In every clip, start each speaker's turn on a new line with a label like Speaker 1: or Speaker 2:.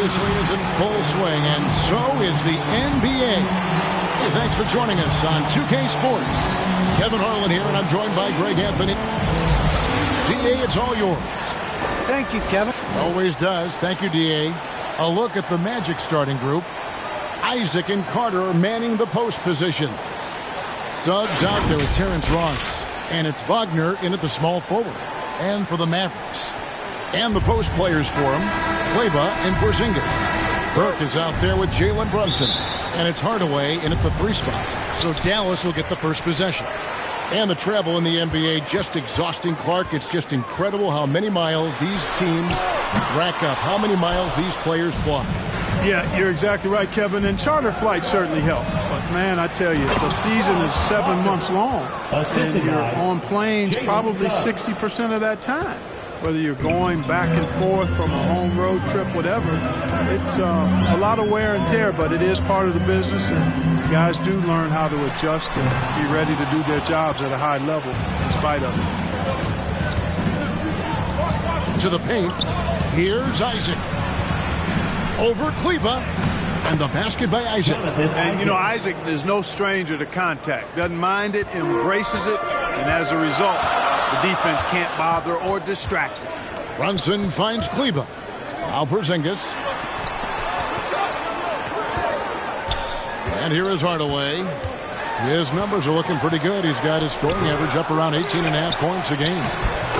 Speaker 1: obviously is in full swing, and so is the NBA. Hey, thanks for joining us on 2K Sports. Kevin Harlan here, and I'm joined by Greg Anthony. DA, it's all yours.
Speaker 2: Thank you, Kevin.
Speaker 1: Always does. Thank you, DA. A look at the Magic starting group. Isaac and Carter are manning the post positions. Suggs out there with Terrence Ross. And it's Wagner in at the small forward. And for the Mavericks. And the post players for him, Kleber and Porzingis. Burke is out there with Jalen Brunson. And it's Hardaway in at the 3 spot. So Dallas will get the first possession. And the travel in the NBA just exhausting, Clark. It's just incredible how many miles these teams rack up, how many miles these players fly.
Speaker 3: Yeah, you're exactly right, Kevin. And charter flights certainly help. But, man, I tell you, the season is 7 months long. And you're on planes probably 60% of that time. Whether you're going back and forth from a home road trip, whatever, it's a lot of wear and tear, but it is part of the business, and guys do learn how to adjust and be ready to do their jobs at a high level in spite of it.
Speaker 1: To the paint, here's Isaac. Over Kleber, and the basket by Isaac.
Speaker 4: And, you know, Isaac is no stranger to contact. Doesn't mind it, embraces it, and as a result, the defense can't bother or distract him.
Speaker 1: Brunson finds Kleber. Now Porzingis. And here is Hardaway. His numbers are looking pretty good. He's got his scoring average up around 18.5 points a game.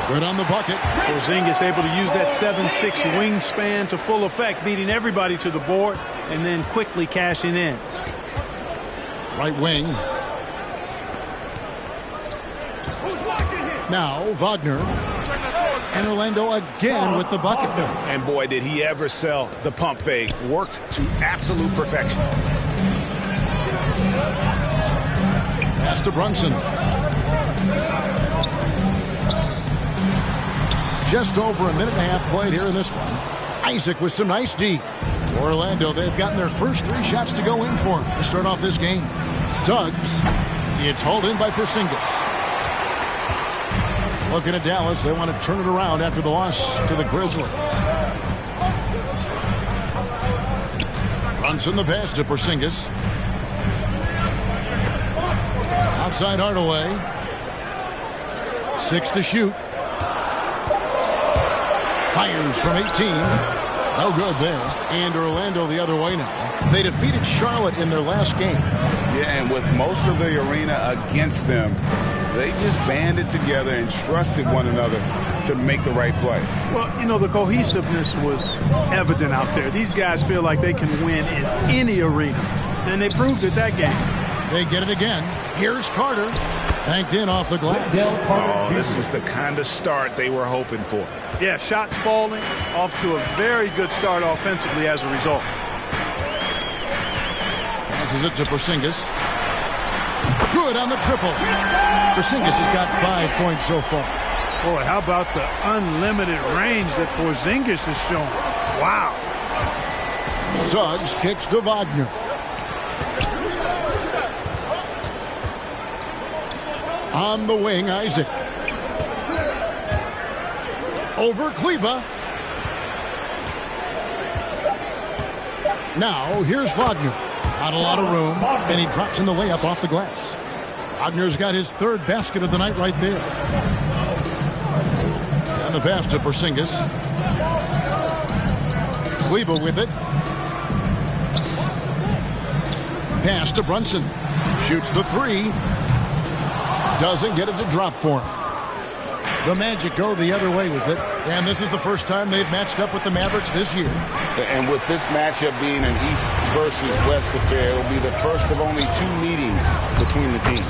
Speaker 1: Good on the bucket.
Speaker 3: Porzingis able to use that 7'6" wingspan to full effect, beating everybody to the board and then quickly cashing in.
Speaker 1: Right wing. Now Wagner. And Orlando again with the bucket.
Speaker 5: And boy, did he ever sell the pump fake. Worked to absolute perfection.
Speaker 1: Pass to Brunson. Just over a minute and a half played here in this one. Isaac with some nice D. Orlando, they've gotten their first 3 shots to go in for to start off this game. Suggs. It's hauled in by Porzingis. Looking at Dallas, they want to turn it around after the loss to the Grizzlies. Brunson the pass to Porzingis. Outside Hardaway. 6 to shoot. Fires from 18. No good there. And Orlando the other way now. They defeated Charlotte in their last game.
Speaker 5: Yeah, and with most of the arena against them, they just banded together and trusted one another to make the right play.
Speaker 3: Well, you know, the cohesiveness was evident out there. These guys feel like they can win in any arena, and they proved it that game.
Speaker 1: They get it again. Here's Carter. Banked in off the glass.
Speaker 5: Oh, this is the kind of start they were hoping for.
Speaker 3: Yeah, shots falling, off to a very good start offensively as a result.
Speaker 1: Passes it to Porzingis. Good on the triple. Porzingis has got 5 points so far.
Speaker 3: Boy, how about the unlimited range that Porzingis has shown? Wow.
Speaker 1: Suggs kicks to Wagner. On the wing, Isaac. Over Kleber. Now, here's Wagner. Not a lot of room, and he drops in the layup off the glass. Wagner's got his 3rd basket of the night right there. And the pass to Porzingis. Kleber with it. Pass to Brunson. Shoots the 3. Doesn't get it to drop for him. The Magic go the other way with it. And this is the first time they've matched up with the Mavericks this year.
Speaker 5: And with this matchup being an East versus West affair, it will be the first of only 2 meetings between the teams.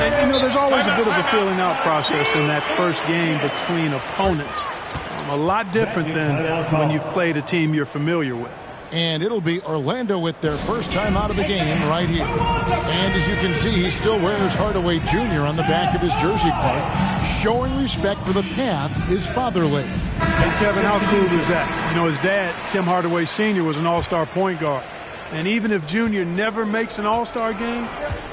Speaker 3: And, you know, there's always a bit of a filling out process in that first game between opponents. A lot different than when you've played a team you're familiar with.
Speaker 1: And it'll be Orlando with their first time out of the game right here. And as you can see, he still wears Hardaway Jr. on the back of his jersey, Clark, showing respect for the path his father laid.
Speaker 3: Hey, Kevin, how cool is that? You know, his dad, Tim Hardaway Sr., was an all-star point guard. And even if Jr. never makes an all-star game,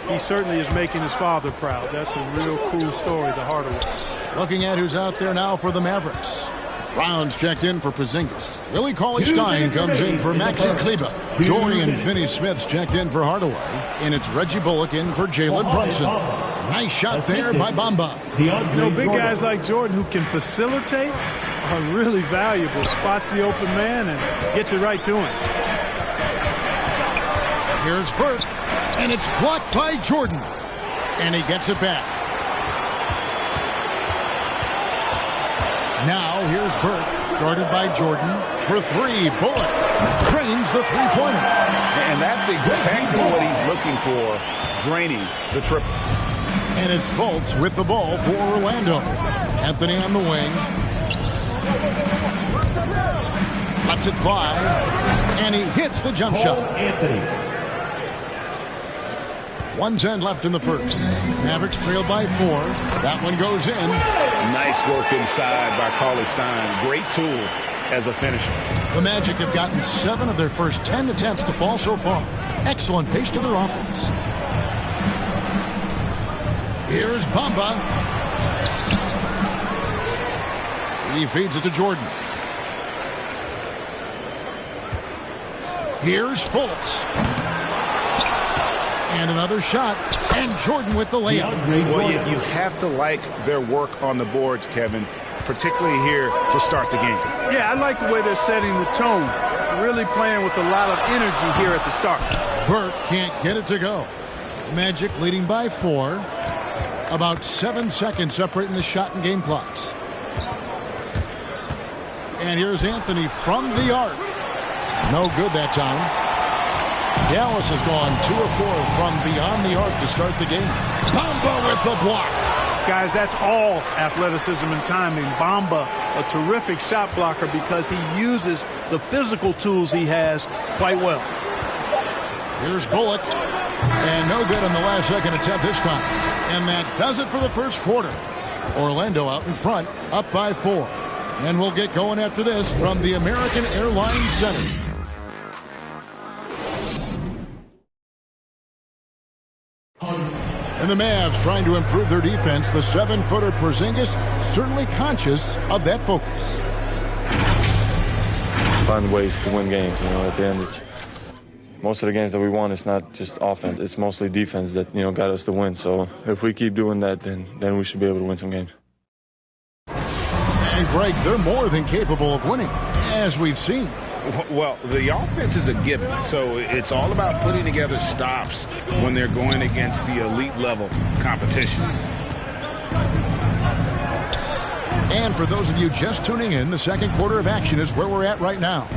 Speaker 3: he certainly is making his father proud. That's a real cool story, the Hardaways.
Speaker 1: Looking at who's out there now for the Mavericks. Brown's checked in for Porzingis. Willie Cauley-Stein comes in for Maxi Kleber. Dorian Finney-Smith's checked in for Hardaway. And it's Reggie Bullock in for Jalen Brunson. Nice shot there by Bamba.
Speaker 3: You know, big guys like Jordan who can facilitate are really valuable. Spots the open man and gets it right to him.
Speaker 1: Here's Burke. And it's blocked by Jordan. And he gets it back. Now here's Burke, guarded by Jordan for three. Bullock drains the three-pointer.
Speaker 5: And that's exactly what he's looking for, draining the triple.
Speaker 1: And it's Fultz with the ball for Orlando. Anthony on the wing. Lets it fly. And he hits the jump shot. 1:10 left in the first. Mavericks trail by 4. That one goes in.
Speaker 5: Nice work inside by Cauley-Stein. Great tools as a finisher.
Speaker 1: The Magic have gotten 7 of their first 10 attempts to fall so far. Excellent pace to their offense. Here's Bamba. He feeds it to Jordan. Here's Fultz. And another shot, and Jordan with the layup.
Speaker 5: Well, you have to like their work on the boards, Kevin, particularly here to start the game.
Speaker 4: Yeah, I like the way they're setting the tone. Really playing with a lot of energy here at the start.
Speaker 1: Burke can't get it to go. Magic leading by 4. About 7 seconds separating the shot and game clocks. And here's Anthony from the arc. No good that time. Dallas has gone 2 of 4 from beyond the arc to start the game. Bamba with the block.
Speaker 3: Guys, that's all athleticism and timing. Bamba, a terrific shot blocker because he uses the physical tools he has quite well.
Speaker 1: Here's Bullock. And no good on the last second attempt this time. And that does it for the first quarter. Orlando out in front, up by 4. And we'll get going after this from the American Airlines Center. And the Mavs trying to improve their defense. The 7-footer Porzingis certainly conscious of that focus.
Speaker 6: Find ways to win games. You know, at the end, it's most of the games that we won. It's not just offense; it's mostly defense that got us to win. So if we keep doing that, then we should be able to win some games.
Speaker 1: And Greg, they're more than capable of winning, as we've seen.
Speaker 5: Well, the offense is a given, so it's all about putting together stops when they're going against the elite level competition.
Speaker 1: And for those of you just tuning in, the second quarter of action is where we're at right now.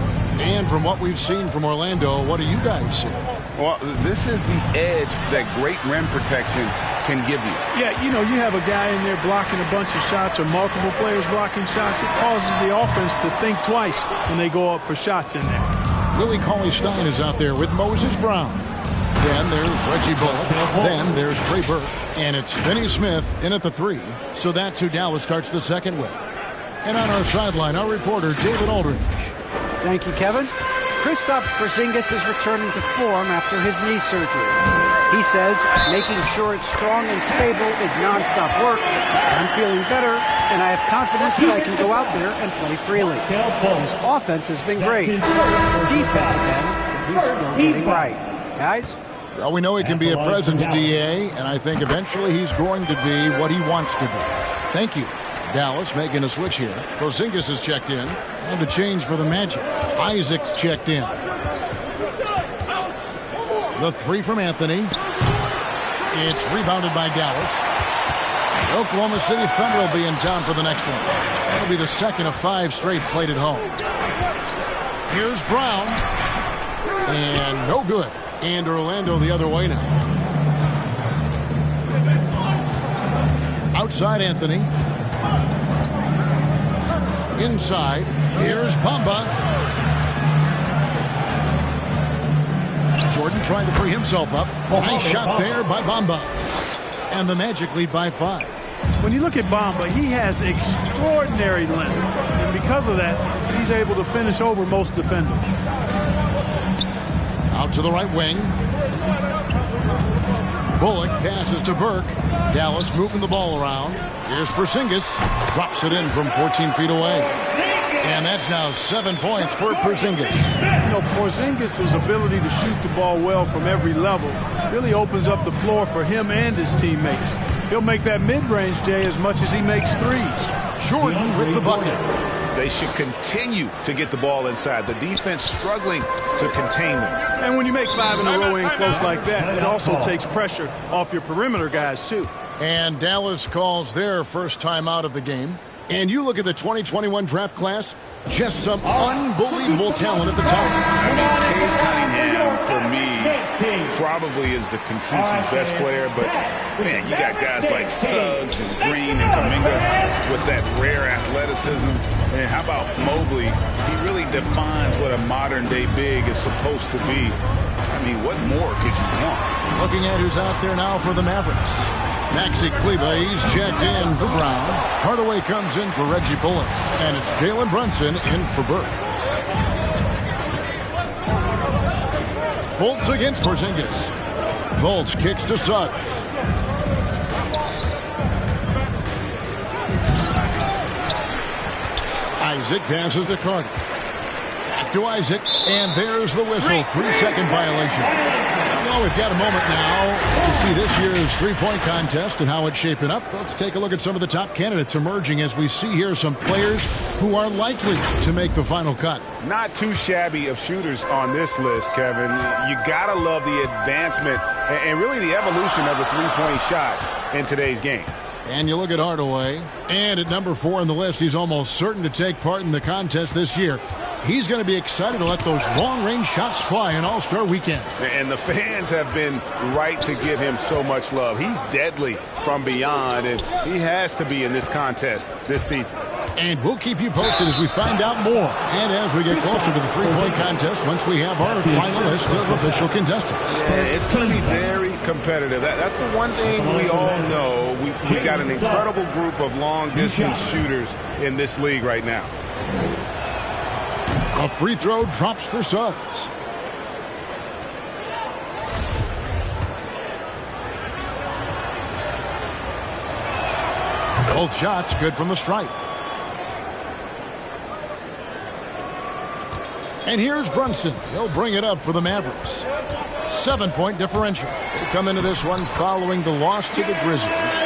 Speaker 1: And from what we've seen from Orlando, what do you guys see?
Speaker 5: Well, this is the edge that great rim protection can give you.
Speaker 3: Yeah, you have a guy in there blocking a bunch of shots or multiple players blocking shots. It causes the offense to think twice when they go up for shots in there.
Speaker 1: Willie Cauley-Stein is out there with Moses Brown. Then there's Reggie Bullock. Then there's Trey Burke. And it's Finney-Smith in at the 3. So that's who Dallas starts the second with. And on our sideline, our reporter, David Aldridge.
Speaker 2: Thank you, Kevin. Kristaps Porzingis is returning to form after his knee surgery. He says making sure it's strong and stable is nonstop work. I'm feeling better, and I have confidence that I can go out there and play freely. His offense has been great. It's the defense again that he's still getting right. Guys?
Speaker 1: Well, we know he can be a presence, DA, and I think eventually he's going to be what he wants to be. Thank you. Dallas making a switch here. Porzingis is checked in. And a change for the Magic. Isaac's checked in. The 3 from Anthony. It's rebounded by Dallas. The Oklahoma City Thunder will be in town for the next one. That'll be the second of 5 straight played at home. Here's Brown. And no good. And Orlando the other way now. Outside Anthony. Inside. Here's Bamba. Jordan trying to free himself up. Nice shot there by Bamba. And the Magic lead by 5.
Speaker 3: When you look at Bamba, he has extraordinary length. And because of that, he's able to finish over most defenders.
Speaker 1: Out to the right wing. Bullock passes to Burke. Dallas moving the ball around. Here's Porzingis. Drops it in from 14 feet away. And that's now 7 points for Porzingis.
Speaker 3: You know, Porzingis' ability to shoot the ball well from every level really opens up the floor for him and his teammates. He'll make that mid-range, Jay, as much as he makes threes.
Speaker 1: Jordan with the bucket.
Speaker 5: They should continue to get the ball inside. The defense struggling to contain them.
Speaker 3: And when you make 5 in a row in close like that, it also takes pressure off your perimeter guys, too.
Speaker 1: And Dallas calls their first time out of the game. And you look at the 2021 draft class, just some unbelievable talent at the top.
Speaker 5: I mean, Cade Cunningham, for me, probably is the consensus best player. But, man, you got guys like Suggs and Green and Kuminga with that rare athleticism. And how about Mobley? He really defines what a modern-day big is supposed to be. I mean, what more could you want?
Speaker 1: Looking at who's out there now for the Mavericks. Maxi Kleber, he's checked in for Brown. Hardaway comes in for Reggie Bullock. And it's Jalen Brunson in for Burke. Fultz against Porzingis. Fultz kicks to Suggs. Isaac passes to Carter. Back to Isaac. And there's the whistle. 3-second violation. Well, we've got a moment now to see this year's three-point contest and how it's shaping up. Let's take a look at some of the top candidates emerging as we see here some players who are likely to make the final cut.
Speaker 5: Not too shabby of shooters on this list, Kevin. You got to love the advancement and really the evolution of the three-point shot in today's game.
Speaker 1: And you look at Hardaway, and at number 4 on the list, he's almost certain to take part in the contest this year. He's going to be excited to let those long-range shots fly in All-Star Weekend.
Speaker 5: And the fans have been right to give him so much love. He's deadly from beyond, and he has to be in this contest this season.
Speaker 1: And we'll keep you posted as we find out more. And as we get closer to the three-point contest, once we have our final list of official contestants.
Speaker 5: And it's going to be very competitive. That's the one thing we all know. We got an incredible group of long-distance shooters in this league right now.
Speaker 1: A free throw drops for Suggs. Both shots good from the stripe. And here's Brunson. He'll bring it up for the Mavericks. 7-point differential. They come into this one following the loss to the Grizzlies.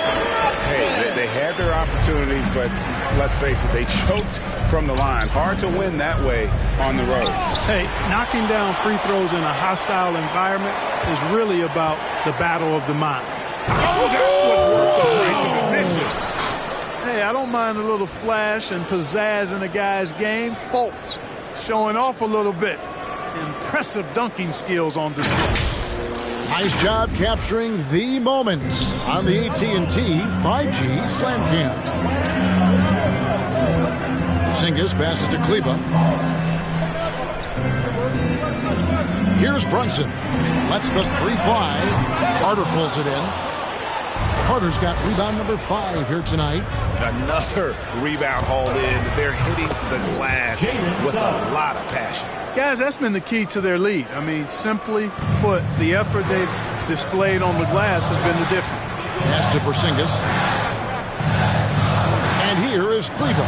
Speaker 5: Hey, they had their opportunities, but let's face it, they choked from the line. Hard to win that way on the road.
Speaker 3: Hey, knocking down free throws in a hostile environment is really about the battle of the mind.
Speaker 5: Oh, that was worth the price of admission.
Speaker 3: Hey, I don't mind a little flash and pizzazz in a guy's game. Fultz showing off a little bit. Impressive dunking skills on display.
Speaker 1: Nice job capturing the moments on the AT&T 5G Slam Cam. Porzingis passes to Kleber. Here's Brunson. Lets the 3 fly. Carter pulls it in. Carter's got rebound number 5 here tonight.
Speaker 5: Another rebound hauled in. They're hitting the glass with a lot of passion.
Speaker 3: Guys, that's been the key to their lead. I mean, simply put, the effort they've displayed on the glass has been the difference.
Speaker 1: Pass to Porzingis. And here is Kleber.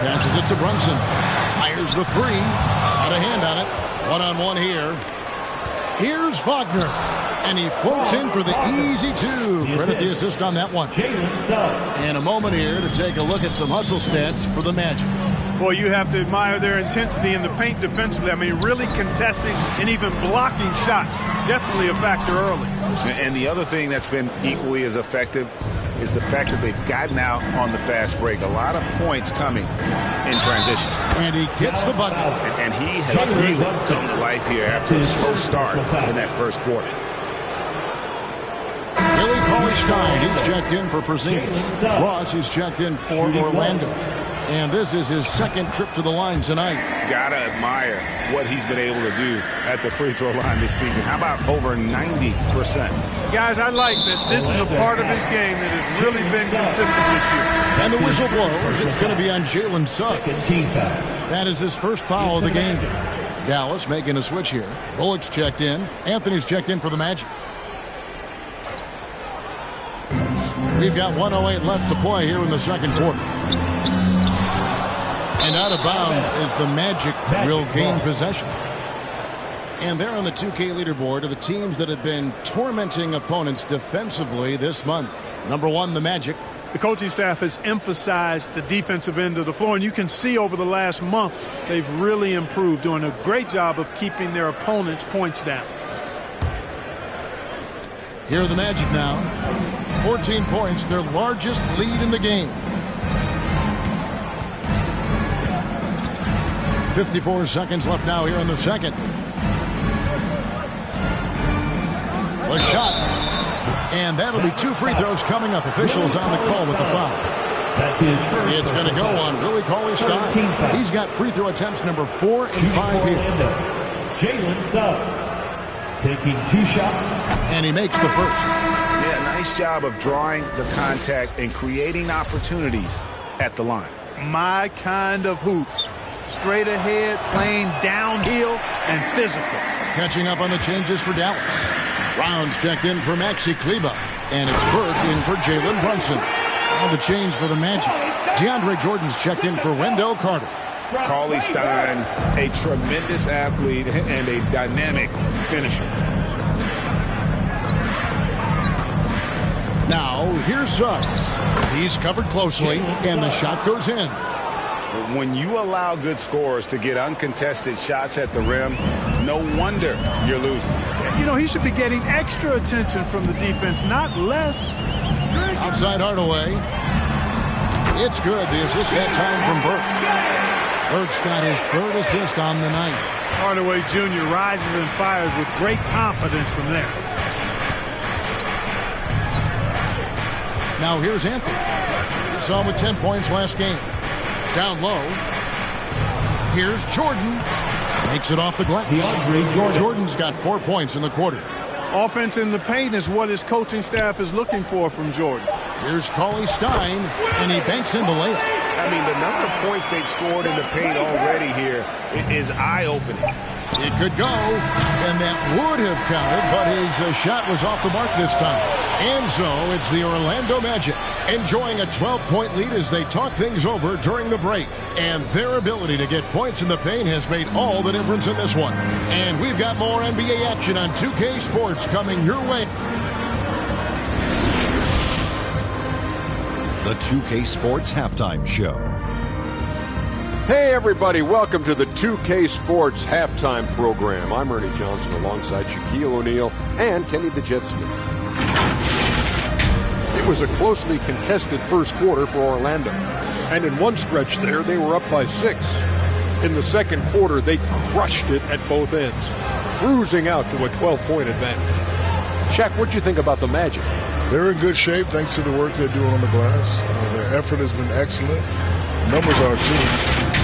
Speaker 1: Passes it to Brunson. Fires the 3. Out of hand on it. One-on-one here. Here's Wagner. And he floats in for the easy 2. Credit the assist on that one. And a moment here to take a look at some hustle stats for the Magic.
Speaker 3: Boy, you have to admire their intensity in the paint defensively. I mean, really contesting and even blocking shots. Definitely a factor early.
Speaker 5: And the other thing that's been equally as effective is the fact that they've gotten out on the fast break. A lot of points coming in transition.
Speaker 1: And he gets the bucket.
Speaker 5: And he has really come to life here after a slow start in that first quarter.
Speaker 1: Billy Cauley-Stein, he's checked in for Porzingis. Ross, he's checked in for Orlando. And this is his second trip to the line tonight.
Speaker 5: Gotta admire what he's been able to do at the free throw line this season. How about over 90%?
Speaker 3: Guys, I like that this is a part of his game that has really been consistent this year.
Speaker 1: And the whistle blows. It's going to be on Jalen Suggs. That is his first foul of the game. Dallas making a switch here. Bullock's checked in. Anthony's checked in for the Magic. We've got 1:08 left to play here in the second quarter. And out of bounds is the Magic will gain possession. And they're on the 2K leaderboard of the teams that have been tormenting opponents defensively this month. Number 1, the Magic.
Speaker 3: The coaching staff has emphasized the defensive end of the floor, and you can see over the last month they've really improved, doing a great job of keeping their opponents' points down.
Speaker 1: Here are the Magic now. 14 points, their largest lead in the game. 54 seconds left now here in the second. The shot. And that'll be 2 free throws coming up. Officials on the call with the foul.
Speaker 7: That's his first.
Speaker 1: It's going to go on Willie Cauley-Stein. He's got free throw attempts number 4 and 5 here.
Speaker 7: Jalen Suggs taking 2 shots.
Speaker 1: And he makes the first.
Speaker 5: Yeah, nice job of drawing the contact and creating opportunities at the line.
Speaker 3: My kind of hoops. Straight ahead, playing downhill, and physical.
Speaker 1: Catching up on the changes for Dallas. Rounds checked in for Maxi Kleba. And it's Burke in for Jalen Brunson. Now the change for the Magic. DeAndre Jordan's checked in for Wendell Carter.
Speaker 5: Cauley-Stein, a tremendous athlete and a dynamic finisher.
Speaker 1: Now, here's Suggs. He's covered closely, and the shot goes in.
Speaker 5: When you allow good scorers to get uncontested shots at the rim, no wonder you're losing.
Speaker 3: You know, he should be getting extra attention from the defense, not less.
Speaker 1: Outside Hardaway. It's good. The assist that time from Burke. Burke's got his 3rd assist on the night.
Speaker 3: Hardaway Jr. rises and fires with great confidence from there.
Speaker 1: Now here's Anthony. You saw him with 10 points last game. Down low. Here's Jordan. Makes it off the glass. Jordan's got 4 points in the quarter.
Speaker 3: Offense in the paint is what his coaching staff is looking for from Jordan.
Speaker 1: Here's Cauley-Stein, and he banks in the layup.
Speaker 5: I mean, the number of points they've scored in the paint already here is eye-opening.
Speaker 1: It could go, and that would have counted, but his shot was off the mark this time. And so it's the Orlando Magic enjoying a 12-point lead as they talk things over during the break. And their ability to get points in the paint has made all the difference in this one. And we've got more NBA action on 2K Sports coming your way.
Speaker 8: The 2K Sports Halftime Show.
Speaker 9: Hey everybody, welcome to the 2K Sports Halftime Program. I'm Ernie Johnson alongside Shaquille O'Neal and Kenny the Jet Smith. It was a closely contested first quarter for Orlando. And in one stretch there, they were up by 6. In the second quarter, they crushed it at both ends, cruising out to a 12-point advantage. Shaq, what'd you think about the Magic?
Speaker 10: They're in good shape thanks to the work they're doing on the glass. Their effort has been excellent. The numbers are too.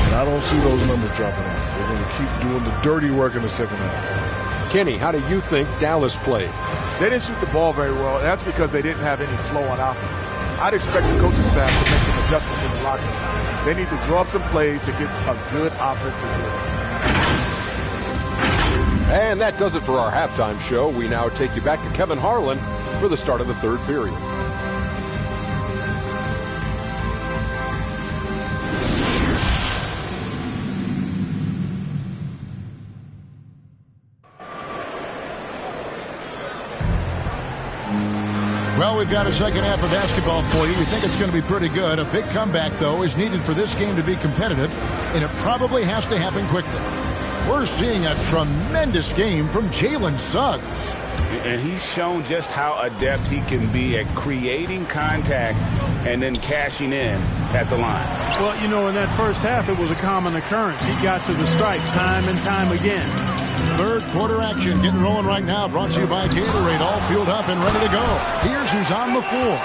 Speaker 10: And I don't see those numbers dropping off. They're going to keep doing the dirty work in the second half.
Speaker 9: Kenny, how do you think Dallas played?
Speaker 11: They didn't shoot the ball very well. That's because they didn't have any flow on offense. I'd expect the coaching staff to make some adjustments in the locker room. They need to draw up some plays to get a good offensive rhythm.
Speaker 9: And that does it for our halftime show. We now take you back to Kevin Harlan for the start of the third period.
Speaker 1: Well, we've got a second half of basketball for you. We think it's going to be pretty good. A big comeback, though, is needed for this game to be competitive, and it probably has to happen quickly. We're seeing a tremendous game from Jalen Suggs.
Speaker 5: And he's shown just how adept he can be at creating contact and then cashing in at the line.
Speaker 3: Well, you know, in that first half, it was a common occurrence. He got to the stripe time and time again.
Speaker 1: Third quarter action getting rolling right now. Brought to you by Gatorade. All fueled up and ready to go. Here's who's on the floor.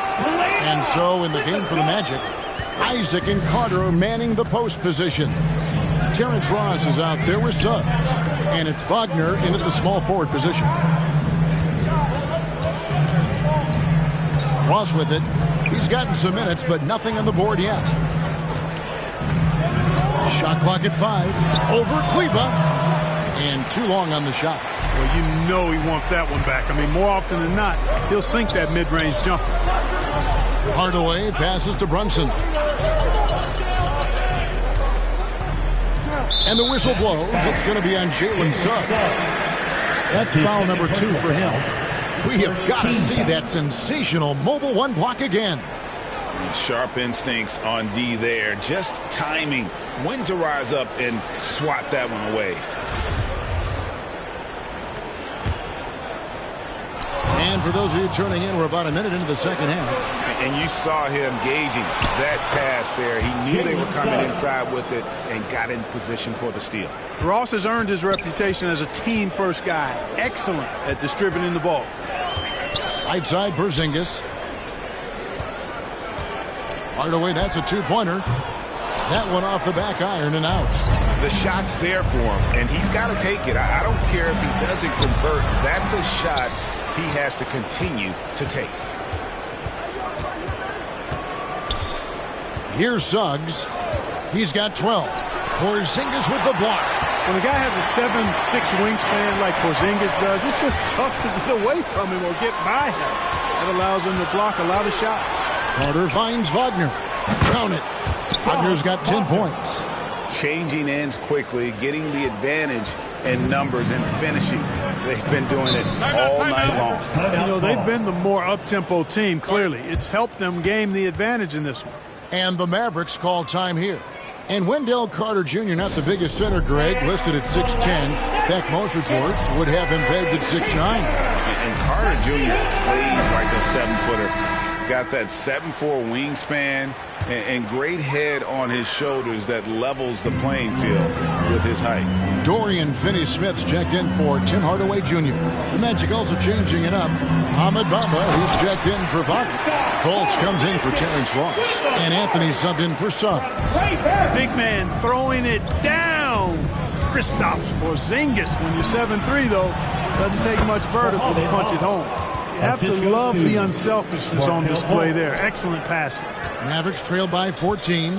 Speaker 1: And so in the game for the Magic, Isaac and Carter are manning the post position. Terrence Ross is out there with Suggs. And it's Wagner in at the small forward position. Ross with it. He's gotten some minutes, but nothing on the board yet. Shot clock at 5. Over Kleba. And too long on the shot.
Speaker 3: Well, you know he wants that one back. I mean, more often than not, he'll sink that mid-range jumper.
Speaker 1: Hardaway passes to Brunson. And the whistle blows. It's going to be on Jalen Suggs. That's foul number 2 for him. We have got to see that sensational mobile one block again.
Speaker 5: Sharp instincts on D there. Just timing when to rise up and swat that one away.
Speaker 1: And for those of you turning in, we're about a minute into the second half.
Speaker 5: And you saw him gauging that pass there. He knew they were coming inside with it and got in position for the steal.
Speaker 4: Ross has earned his reputation as a team-first guy. Excellent at distributing the ball.
Speaker 1: Right side, Porzingis. Hardaway, that's a two-pointer. That one off the back iron and out.
Speaker 5: The shot's there for him, and he's got to take it. I don't care if he doesn't convert. That's a shot he has to continue to take.
Speaker 1: Here's Suggs. He's got 12. Porzingis with the block.
Speaker 4: When a guy has a 7'6" wingspan like Porzingis does, it's just tough to get away from him or get by him. That allows him to block a lot of shots.
Speaker 1: Carter finds Wagner. Count it. Wagner's got 10 points.
Speaker 5: Changing ends quickly, getting the advantage in numbers and finishing. They've been doing it all night long.
Speaker 4: You know, they've been the more up-tempo team, clearly. It's helped them gain the advantage in this one.
Speaker 1: And the Mavericks call time here. And Wendell Carter Jr., not the biggest center, Greg, listed at 6'10". In fact, most reports would have him pegged at 6'9".
Speaker 5: And Carter Jr. plays like a 7-footer. Got that 7'4" wingspan and great head on his shoulders that levels the playing field with his height.
Speaker 1: Dorian Finney-Smith's checked in for Tim Hardaway Jr. The Magic also changing it up. Ahmed Bamba, who's checked in for Vaughn. Colts comes in for Terrence Ross. And Anthony subbed in for Suggs.
Speaker 4: Big man throwing it down. Kristaps Porzingis. When you're 7'3", though, doesn't take much vertical to punch it home. You have to love the unselfishness on display there. Excellent passing.
Speaker 1: Mavericks trail by 14.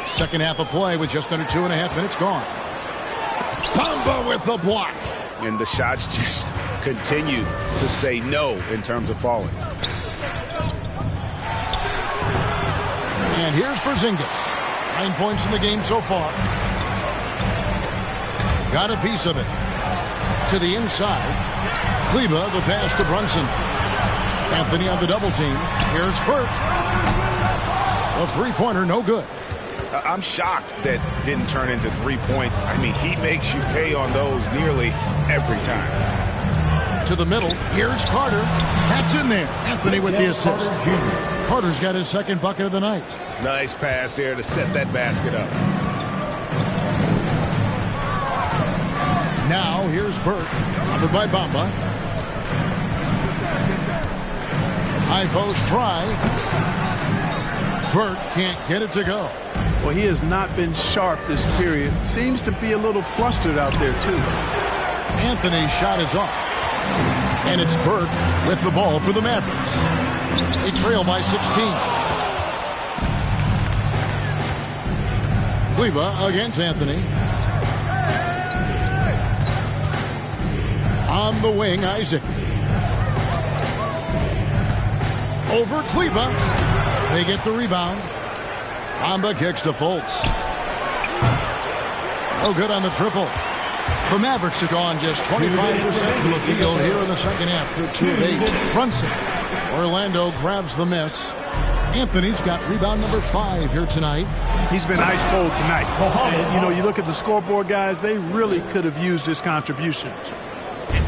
Speaker 1: Second half of play with just under 2.5 minutes gone. Bamba with the block.
Speaker 5: And the shots just continue to say no in terms of falling.
Speaker 1: And here's Porzingis. 9 points in the game so far. Got a piece of it. To the inside. Kleba, the pass to Brunson. Anthony on the double team. Here's Burke. A three-pointer, no good.
Speaker 5: I'm shocked that didn't turn into 3 points. I mean, he makes you pay on those nearly every time.
Speaker 1: To the middle. Here's Carter. That's in there. Anthony with the assist. Carter's got his second bucket of the night.
Speaker 5: Nice pass there to set that basket up.
Speaker 1: Now, here's Burke, covered by Bamba. High post try. Burke can't get it to go.
Speaker 4: Well, he has not been sharp this period. Seems to be a little flustered out there, too.
Speaker 1: Anthony's shot is off. And it's Burke with the ball for the Mavericks. They trail by 16. Kleba against Anthony. On the wing, Isaac. Over Kleba. They get the rebound. Bamba kicks to Fultz. No good on the triple. The Mavericks are gone just 25% from the field here in the second half. They're 2 of 8. Brunson. Orlando grabs the miss. Anthony's got rebound number 5 here tonight.
Speaker 4: He's been ice cold tonight. And, you know, you look at the scoreboard, guys, they really could have used his contributions.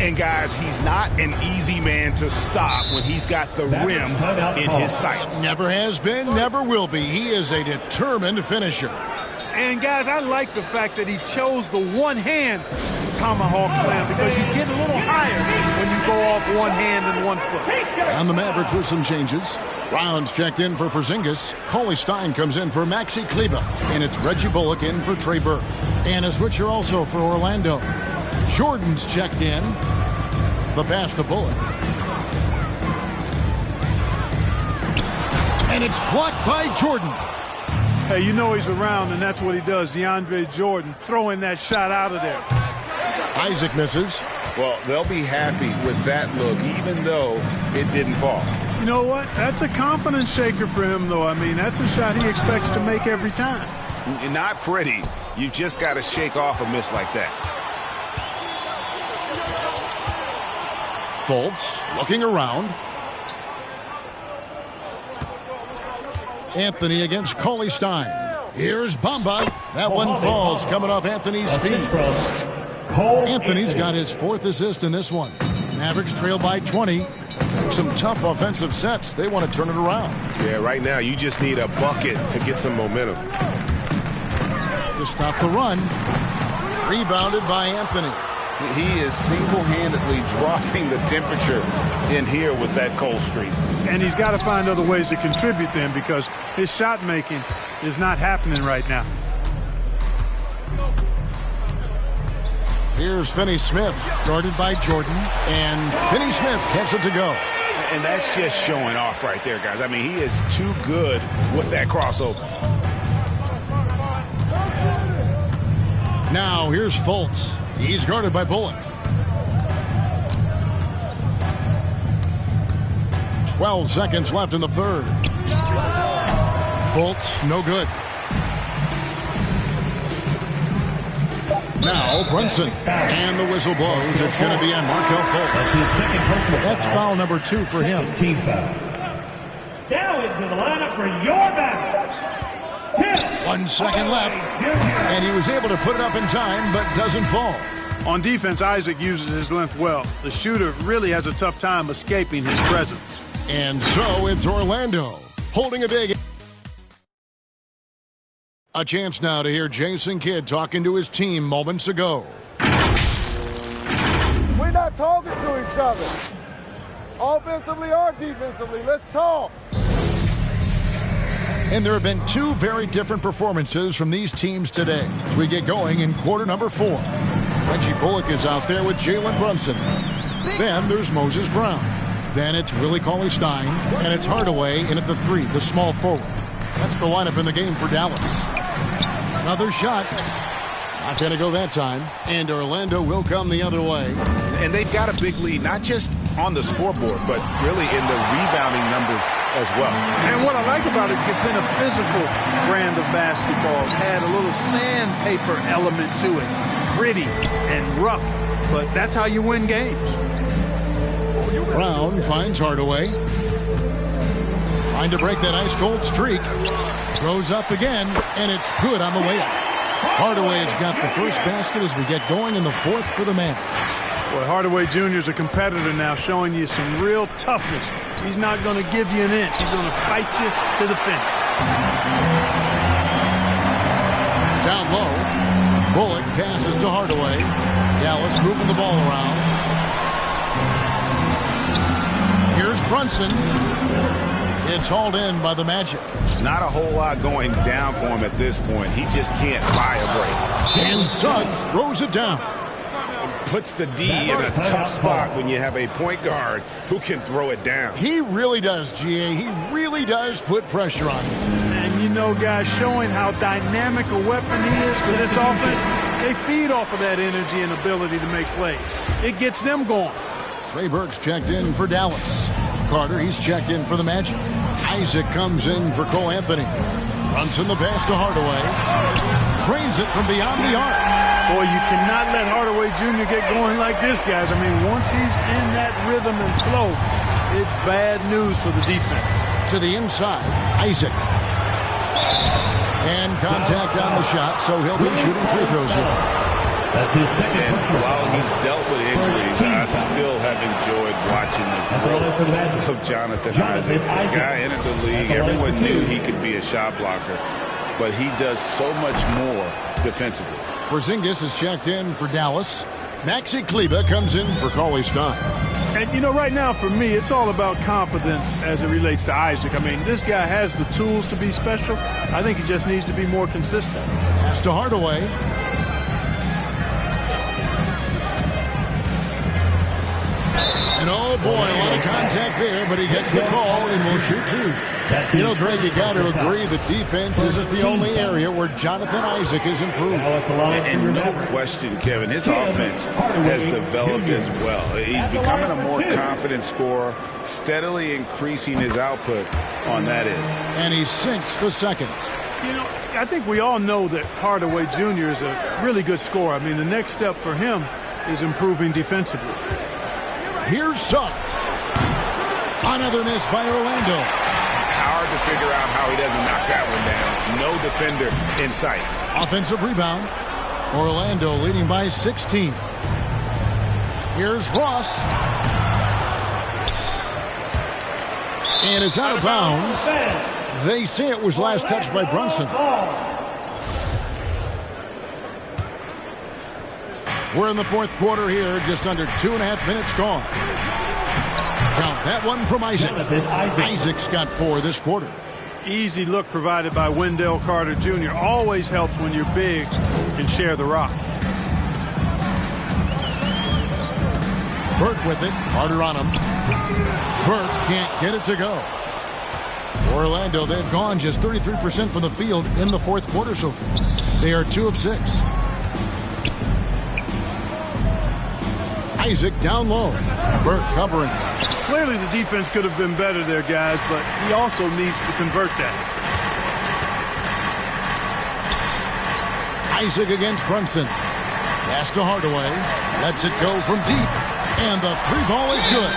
Speaker 5: And, guys, he's not an easy man to stop when he's got the rim in his sights.
Speaker 1: Never has been, never will be. He is a determined finisher.
Speaker 4: And, guys, I like the fact that he chose the one-hand tomahawk slam because you get a little higher when you go off one hand and 1 foot.
Speaker 1: And the Mavericks with some changes. Rounds checked in for Porzingis. Cauley Stein comes in for Maxi Kleba. And it's Reggie Bullock in for Trey Burke. And a switcher also for Orlando. Jordan's checked in. The pass to Bullock. And it's blocked by Jordan.
Speaker 4: Hey, you know he's around, and that's what he does. DeAndre Jordan throwing that shot out of there.
Speaker 1: Isaac misses.
Speaker 5: Well, they'll be happy with that look, even though it didn't fall.
Speaker 4: You know what? That's a confidence shaker for him, though. I mean, that's a shot he expects to make every time.
Speaker 5: Not pretty. You've just got to shake off a miss like that.
Speaker 1: Fultz looking around. Anthony against Cauley Stein. Here's Bamba. That one falls coming off Anthony's feet. Anthony's got his 4th assist in this one. Mavericks trail by 20. Some tough offensive sets. They want to turn it around.
Speaker 12: Yeah, right now you just need a bucket to get some momentum.
Speaker 1: To stop the run. Rebounded by Anthony.
Speaker 5: He is single-handedly dropping the temperature in here with that cold streak.
Speaker 4: And he's got to find other ways to contribute then, because his shot making is not happening right now.
Speaker 1: Here's Finney-Smith, guarded by Jordan, and Finney-Smith gets it to go.
Speaker 5: And that's just showing off right there, guys. I mean, he is too good with that crossover.
Speaker 1: Now here's Fultz. He's guarded by Bullock. 12 seconds left in the third. Fultz, no good. Now Brunson. And the whistle blows. It's going to be on Markelle Fultz.
Speaker 7: That's his second personal
Speaker 1: That's foul number 2 for him.
Speaker 7: Team foul. Now into the lineup for your Mavericks.
Speaker 1: 1 second left. And he was able to put it up in time, but doesn't fall.
Speaker 4: On defense, Isaac uses his length well. The shooter really has a tough time escaping his presence.
Speaker 1: And so it's Orlando holding a big. A chance now to hear Jason Kidd talking to his team moments ago.
Speaker 13: We're not talking to each other. Offensively or defensively, let's talk.
Speaker 1: And there have been 2 very different performances from these teams today as we get going in quarter number 4. Reggie Bullock is out there with Jalen Brunson. Then there's Moses Brown. Then it's Willie Cauley-Stein, and it's Hardaway in at the 3, the small forward. That's the lineup in the game for Dallas. Another shot. Not going to go that time. And Orlando will come the other way.
Speaker 5: And they've got a big lead, not just on the scoreboard, but really in the rebounding numbers as well.
Speaker 4: And what I like about it, it's been a physical brand of basketball. It's had a little sandpaper element to it. Gritty and rough, but that's how you win games.
Speaker 1: Brown finds Hardaway. Trying to break that ice-cold streak. Throws up again, and it's good on the way up. Hardaway's got the first basket as we get going in the 4th for the Mavericks.
Speaker 4: Boy, Hardaway Jr. is a competitor now, showing you some real toughness. He's not going to give you an inch. He's going to fight you to the finish.
Speaker 1: Down low, Bullock passes to Hardaway. Dallas moving the ball around. Here's Brunson. It's hauled in by the Magic.
Speaker 5: Not a whole lot going down for him at this point. He just can't buy a break.
Speaker 1: And Suggs throws it down.
Speaker 5: Puts the D in a tough spot when you have a point guard who can throw it down.
Speaker 1: He really does, GA. He really does put pressure on him.
Speaker 4: And you know, guys, showing how dynamic a weapon he is for this offense, they feed off of that energy and ability to make plays. It gets them going.
Speaker 1: Trey Burke's checked in for Dallas. Carter, he's checked in for the Magic. Isaac comes in for Cole Anthony. Runs in the pass to Hardaway. Trains it from beyond the arc.
Speaker 4: Boy, you cannot let Hardaway Jr. get going like this, guys. I mean, once he's in that rhythm and flow, it's bad news for the defense.
Speaker 1: To the inside, Isaac. And contact on the shot, so he'll be shooting free throws here.
Speaker 7: That's his second.
Speaker 5: And while he's dealt with injuries, I still have enjoyed watching the growth of Jonathan Isaac. The guy entered the league. Everyone knew he could be a shot blocker, but he does so much more defensively.
Speaker 1: Porzingis is checked in for Dallas. Maxi Kleber comes in for Cauley-Stein.
Speaker 4: And, you know, right now for me, it's all about confidence as it relates to Isaac. I mean, this guy has the tools to be special. I think he just needs to be more consistent.
Speaker 1: Pass to Hardaway. And oh boy, a lot of contact there, but he gets the call and will shoot 2. You know, Greg, you got to agree the defense isn't the only area where Jonathan Isaac is improved.
Speaker 5: And no question, Kevin, his offense has developed as well. He's becoming a more confident scorer, steadily increasing his output on that end.
Speaker 1: And he sinks the second.
Speaker 3: You know, I think we all know that Hardaway Jr. is a really good scorer. I mean, the next step for him is improving defensively.
Speaker 1: Here's Suggs. Another miss by Orlando.
Speaker 5: Hard to figure out how he doesn't knock that one down. No defender in sight.
Speaker 1: Offensive rebound. Orlando leading by 16. Here's Ross. And it's out of bounds. They say it was last touched by Brunson. We're in the fourth quarter here, just under 2.5 minutes gone. Count that one from Isaac. Isaac's got 4 this quarter.
Speaker 3: Easy look provided by Wendell Carter Jr. Always helps when your bigs can share the rock.
Speaker 1: Burke with it. Carter on him. Burke can't get it to go. Orlando, they've gone just 33% from the field in the fourth quarter so far. They are 2 of 6. Isaac down low. Burke covering.
Speaker 3: Clearly the defense could have been better there, guys, but he also needs to convert that.
Speaker 1: Isaac against Brunson. Pass to Hardaway. Lets it go from deep. And the 3-ball is good.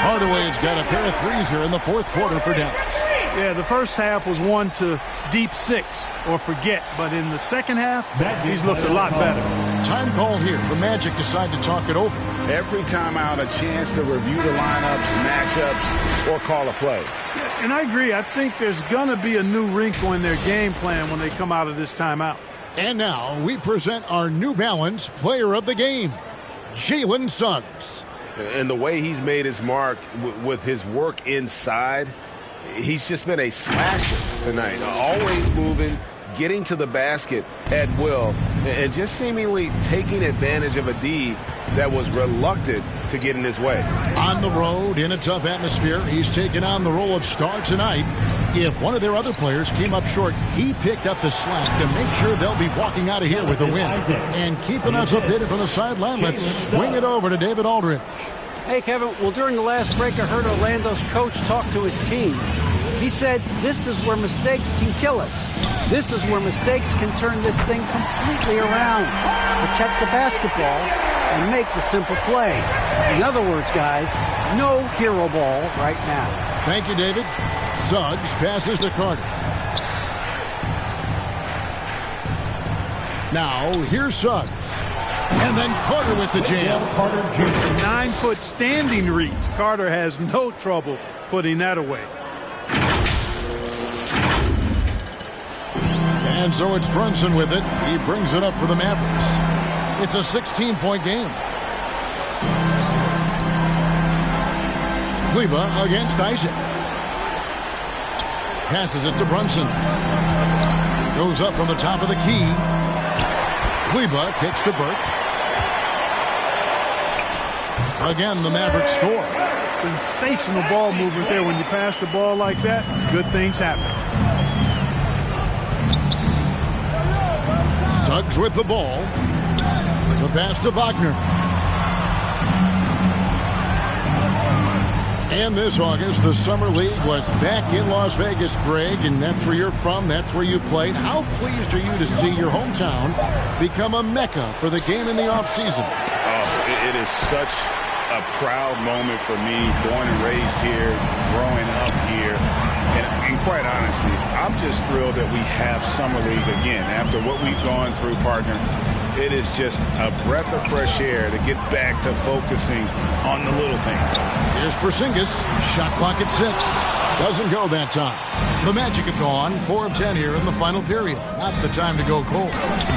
Speaker 1: Hardaway has got a pair of threes here in the fourth quarter for Dallas.
Speaker 3: Yeah, the first half was 1 to deep 6 or forget, but in the second half, he's looked a lot better.
Speaker 1: Time call here. The Magic decide to talk it over.
Speaker 5: Every time out, a chance to review the lineups, matchups, or call a play.
Speaker 3: Yeah, and I agree. I think there's going to be a new wrinkle in their game plan when they come out of this timeout.
Speaker 1: And now we present our New Balance player of the game, Jalen Suggs.
Speaker 12: And the way he's made his mark with his work inside, he's just been a slasher tonight. Always moving, getting to the basket at will, and just seemingly taking advantage of a D that was reluctant to get in his way.
Speaker 1: On the road, in a tough atmosphere, he's taken on the role of star tonight. If one of their other players came up short, he picked up the slack to make sure they'll be walking out of here with a win. And keeping us updated from the sideline, let's swing it over to David Aldridge.
Speaker 2: Hey, Kevin, well, during the last break, I heard Orlando's coach talk to his team. He said, this is where mistakes can kill us. This is where mistakes can turn this thing completely around. Protect the basketball and make the simple play. In other words, guys, no hero ball right now.
Speaker 1: Thank you, David. Suggs passes to Carter. Now, here's Suggs. And then Carter with the jam.
Speaker 3: 9-foot standing reach. Carter has no trouble putting that away.
Speaker 1: And so it's Brunson with it. He brings it up for the Mavericks. It's a 16-point game. Kleba against Isaac. Passes it to Brunson. Goes up from the top of the key. Kleba kicks to Burke. Again, the Mavericks score.
Speaker 3: Sensational ball movement there. When you pass the ball like that, good things happen.
Speaker 1: Suggs with the ball. The pass to Wagner. And this August, the Summer League was back in Las Vegas, Greg, and that's where you're from, that's where you played. How pleased are you to see your hometown become a mecca for the game in the offseason?
Speaker 5: Oh, it is such a proud moment for me, born and raised here, growing up here. And quite honestly, I'm just thrilled that we have Summer League again. After what we've gone through, partner, it is just a breath of fresh air to get back to focusing on the little things.
Speaker 1: Here's Porzingis. Shot clock at 6. Doesn't go that time. The Magic have gone 4 of 10 here in the final period. Not the time to go cold.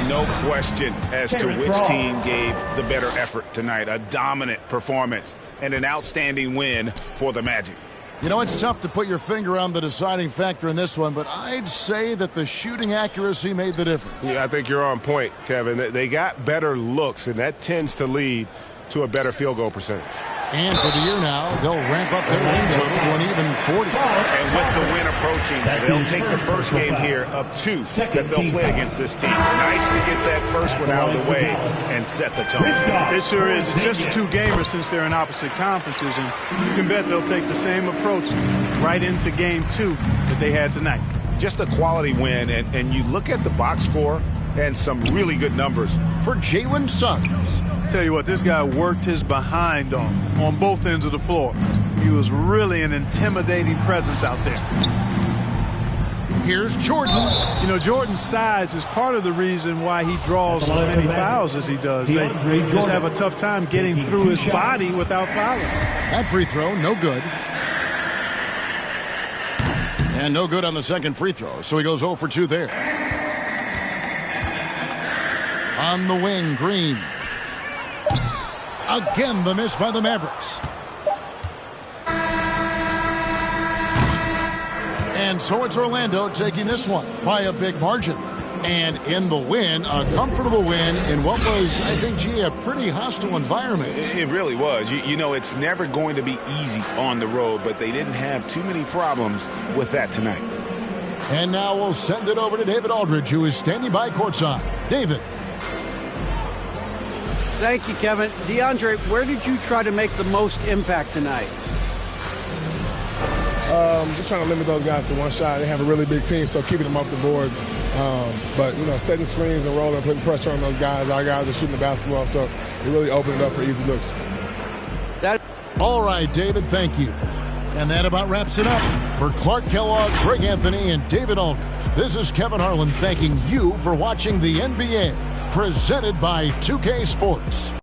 Speaker 5: No question as to which team gave the better effort tonight. A dominant performance and an outstanding win for the Magic.
Speaker 1: You know, it's tough to put your finger on the deciding factor in this one, but I'd say that the shooting accuracy made the difference.
Speaker 12: Yeah, I think you're on point, Kevin. They got better looks, and that tends to lead to a better field goal percentage.
Speaker 1: And for the year now, they'll ramp up their win total to an even 40.
Speaker 5: And with the win approaching, they'll take the first game here of 2 that they'll play against this team. Nice to get that first one out of the way and set the tone.
Speaker 3: It sure is. It's just a 2-gamer since they're in opposite conferences, and you can bet they'll take the same approach right into game 2 that they had tonight.
Speaker 5: Just a quality win, and you look at the box score and some really good numbers
Speaker 1: for Jalen Suggs.
Speaker 3: Tell you what, this guy worked his behind off on both ends of the floor. He was really an intimidating presence out there.
Speaker 1: Here's Jordan.
Speaker 3: You know, Jordan's size is part of the reason why he draws as many fouls as he does. They just have a tough time getting through his body without fouling.
Speaker 1: That free throw, no good. And no good on the second free throw, so he goes 0 for 2 there. On the wing, Green. Again, the miss by the Mavericks. And so it's Orlando taking this one by a big margin. And in the win, a comfortable win in what was, I think, G, a pretty hostile environment.
Speaker 5: It really was. You know, it's never going to be easy on the road, but they didn't have too many problems with that tonight.
Speaker 1: And now we'll send it over to David Aldridge, who is standing by courtside. David.
Speaker 2: Thank you, Kevin. DeAndre, where did you try to make the most impact tonight?
Speaker 14: Just trying to limit those guys to one shot. They have a really big team, so keeping them off the board. But, you know, setting screens and rolling, putting pressure on those guys. Our guys are shooting the basketball, so it really opened it up for easy looks.
Speaker 1: All right, David, thank you. And that about wraps it up. For Clark Kellogg, Greg Anthony, and David Aldridge, this is Kevin Harlan thanking you for watching the NBA. Presented by 2K Sports.